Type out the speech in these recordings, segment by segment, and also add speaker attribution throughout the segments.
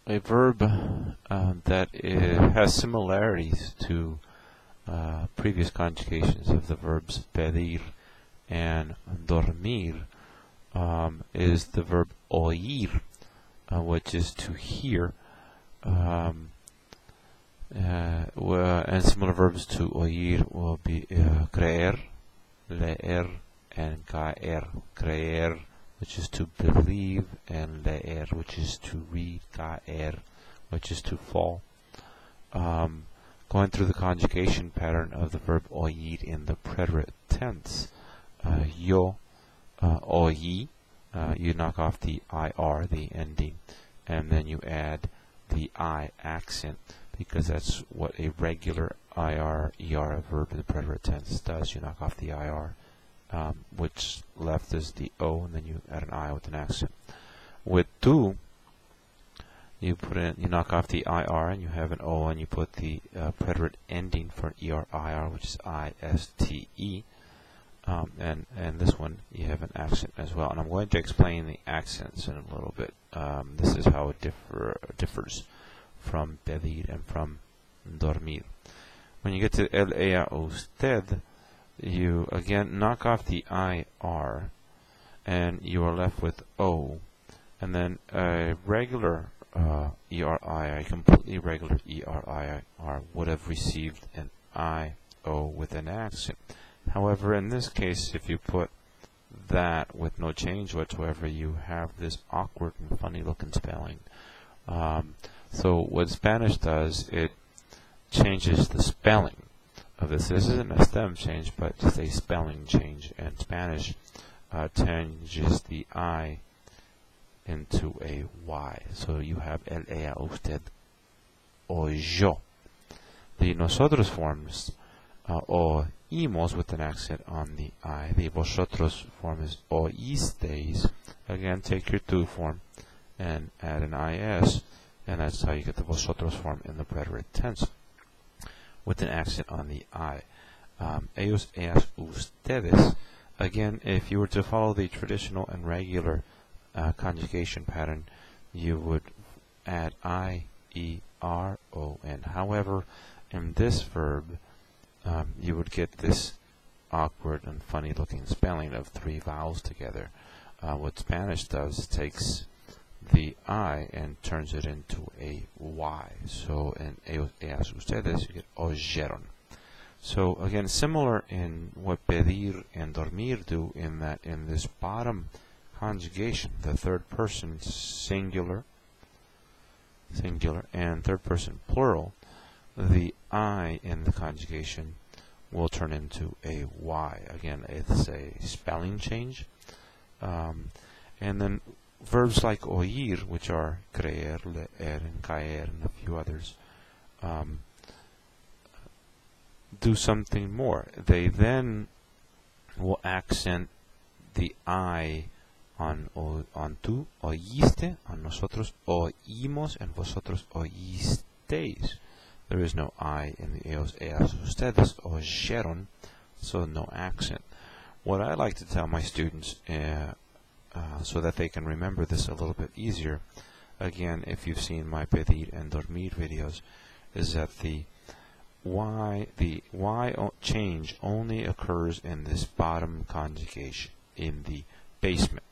Speaker 1: a verb that has similarities to previous conjugations of the verbs pedir and dormir is the verb oír, which is to hear, and similar verbs to oír will be creer, leer, and caer. Creer, which is to believe, and leer, which is to read, caer, which is to fall. Going through the conjugation pattern of the verb oír in the preterite tense, yo, oí, you knock off the IR, the ending, and then you add the I accent, because that's what a regular IR, ER verb in the preterite tense does. You knock off the IR, which left is the O, and then you add an I with an accent. With tu, you knock off the IR and you have an O, and you put the preterite ending for ER, which is ISTE. And this one you have an accent as well, and I'm going to explain the accents in a little bit. This is how it differs from pedir and from dormir. When you get to el, ella, usted, you again knock off the IR, and you are left with O, and then a regular ERI, a completely regular ERIR would have received an IO with an accent. However, in this case, if you put that with no change whatsoever, you have this awkward and funny looking spelling. So what Spanish does, it changes the spelling of this. This isn't a stem change, but just a spelling change. And Spanish changes the I into a Y. So you have el, ella, usted, o yo. The nosotros forms oímos with an accent on the I. The vosotros form is oísteis. Again, take your tu form and add an IS, and that's how you get the vosotros form in the preterite tense with an accent on the I. Ellos, ellas, ustedes. Again, if you were to follow the traditional and regular conjugation pattern, you would add I, E, R, O, N. However, in this verb, you would get this awkward and funny looking spelling of three vowels together. What Spanish does, takes the I and turns it into a Y. So in ellos, ellas, ustedes, you get oyeron. So again, similar in what pedir and dormir do, in that in this bottom conjugation, the third person singular, and third person plural, the I in the conjugation will turn into a Y. Again, it's a spelling change. And then verbs like oír, which are creer, leer, and caer, and a few others, do something more. They then will accent the I on tú, oíste, on nosotros, oímos, and vosotros oísteis. There is no I in the ellos, ellas, ustedes, oyeron, so no accent. What I like to tell my students, so that they can remember this a little bit easier, again, if you've seen my pedir and dormir videos, is that the Y change only occurs in this bottom conjugation, in the basement.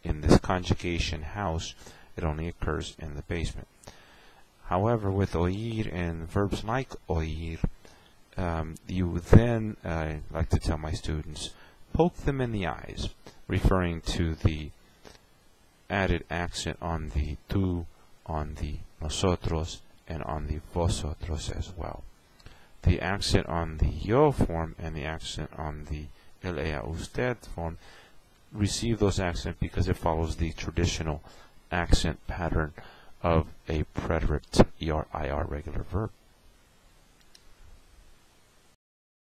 Speaker 1: In this conjugation house, it only occurs in the basement. However, with oír and verbs like oír, you then, I like to tell my students, poke them in the eyes, referring to the added accent on the tú, on the nosotros, and on the vosotros as well. The accent on the yo form and the accent on the el, ella, usted form receive those accents because it follows the traditional accent pattern of a preterite ER, IR regular verb.